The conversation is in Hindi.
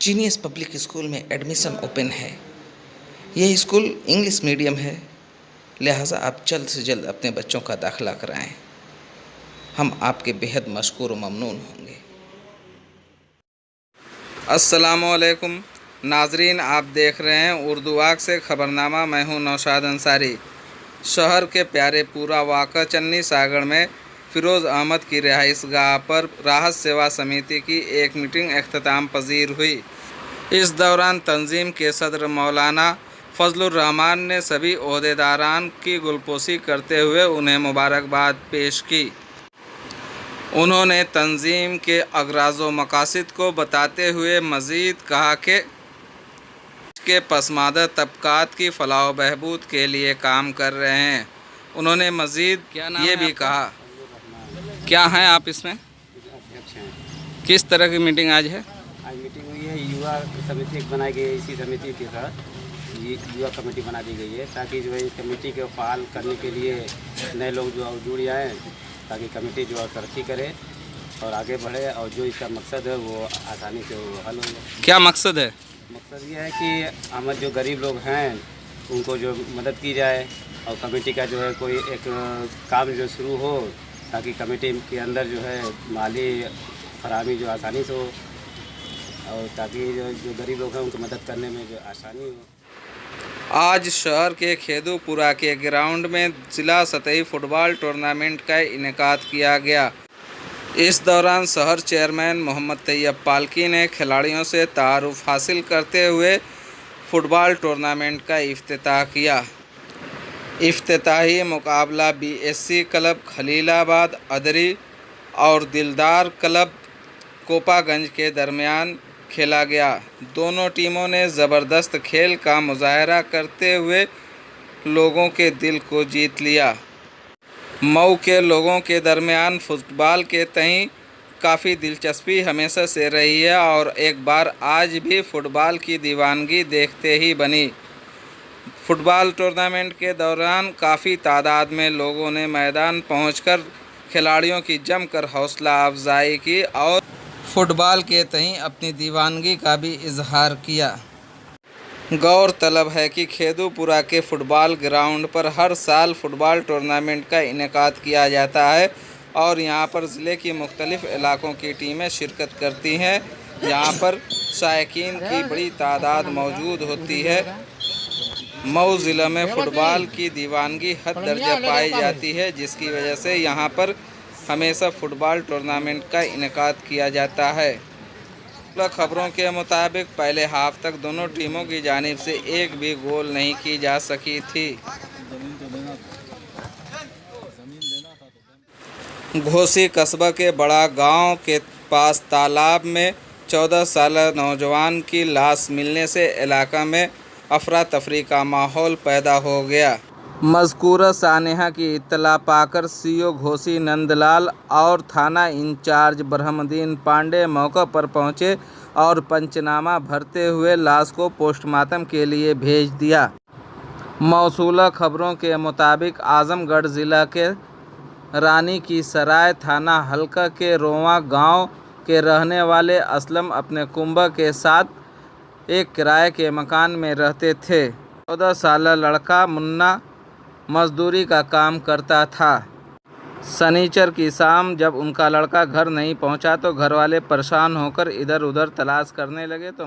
जीनियस पब्लिक स्कूल में एडमिशन ओपन है। यह स्कूल इंग्लिश मीडियम है, लिहाजा आप जल्द से जल्द अपने बच्चों का दाखिला कराएं। हम आपके बेहद मशकूर व ममनून होंगे। अस्सलामुअलैकुम नाजरीन, आप देख रहे हैं उर्दू वाक़ से ख़बरनामा। मैं हूं नौशाद अंसारी। शहर के प्यारे पूरा वाक़ा चन्नी सागर में फ़िरोज़ अहमद की रिहाइशगाह पर राहत सेवा समिति की एक मीटिंग इख्तिताम पजीर हुई। इस दौरान तंजीम के सदर मौलाना फजलुर रहमान ने सभी ओहदेदारान की गुलपोशी करते हुए उन्हें मुबारकबाद पेश की। उन्होंने तंजीम के अगराज़-ओ मकासिद को बताते हुए मज़ीद कहा कि पसमानदा तबकात की फलाह बहबूद के लिए काम कर रहे हैं। उन्होंने मज़ीद ये भी कहा, क्या हैं आप इसमें अध्यक्ष हैं। किस तरह की मीटिंग आज है? आज मीटिंग हुई है, युवा समिति बनाई गई है। इसी समिति के साथ ये युवा कमेटी बना दी गई है ताकि जो है इस कमेटी को फ़ाल करने के लिए नए लोग जो है जुड़ जाएँ, ताकि कमेटी जो है तरक्की करे और आगे बढ़े, और जो इसका मकसद है वो आसानी से वो हल हो जाए। क्या मकसद है? मकसद ये है कि हमारे जो गरीब लोग हैं उनको जो मदद की जाए, और कमेटी का जो है कोई एक काम जो शुरू हो ताकि कमेटी के अंदर जो है माली फराहमी जो आसानी से हो, और ताकि जो गरीब लोग हैं उनको मदद करने में जो आसानी हो। आज शहर के खेदूपुरा के ग्राउंड में ज़िला सतही फुटबॉल टूर्नामेंट का इनेकाद किया गया। इस दौरान शहर चेयरमैन मोहम्मद तैयब पालकी ने खिलाड़ियों से तारुफ हासिल करते हुए फुटबॉल टूर्नामेंट का इफ्तिताह किया। इफ्तिताही मुकाबला BSC क्लब खलीलाबाद अदरी और दिलदार क्लब कोपागंज के दरमियान खेला गया। दोनों टीमों ने ज़बरदस्त खेल का मुजाहरा करते हुए लोगों के दिल को जीत लिया। मऊ के लोगों के दरमियान फ़ुटबॉल के तहीं काफ़ी दिलचस्पी हमेशा से रही है और एक बार आज भी फ़ुटबॉल की दीवानगी देखते ही बनी। फ़ुटबॉल टूर्नामेंट के दौरान काफ़ी तादाद में लोगों ने मैदान पहुंचकर खिलाड़ियों की जमकर हौसला अफजाई की और फ़ुटबॉल के तहीं अपनी दीवानगी का भी इजहार किया। गौरतलब है कि खेदूपुरा के फ़ुटबॉल ग्राउंड पर हर साल फ़ुटबॉल टूर्नामेंट का इनेकाद किया जाता है और यहां पर ज़िले की मुख्तलिफ़ इलाकों की टीमें शिरकत करती हैं। यहां पर शायकीन की बड़ी तादाद मौजूद होती है। मऊ ज़िले में फ़ुटबॉल की दीवानगी हद दर्जे पाई जाती है, जिसकी वजह से यहां पर हमेशा फ़ुटबॉल टूर्नामेंट का इनेकाद किया जाता है। खबरों के मुताबिक पहले हाफ तक दोनों टीमों की जानिब से एक भी गोल नहीं की जा सकी थी। घोसी कस्बा के बड़ा गांव के पास तालाब में 14 साल नौजवान की लाश मिलने से इलाका में अफरा तफरी का माहौल पैदा हो गया। मज़कूरा सानेहा की इत्तला पाकर CO घोसी नंदलाल और थाना इंचार्ज ब्रह्मदीन पांडे मौका पर पहुंचे और पंचनामा भरते हुए लाश को पोस्टमार्टम के लिए भेज दिया। मौसूला खबरों के मुताबिक आजमगढ़ ज़िला के रानी की सराय थाना हल्का के रोवा गांव के रहने वाले असलम अपने कुंबा के साथ एक किराए के मकान में रहते थे। 14 साल लड़का मुन्ना मजदूरी का काम करता था। शनिचर की शाम जब उनका लड़का घर नहीं पहुंचा तो घरवाले परेशान होकर इधर उधर तलाश करने लगे तो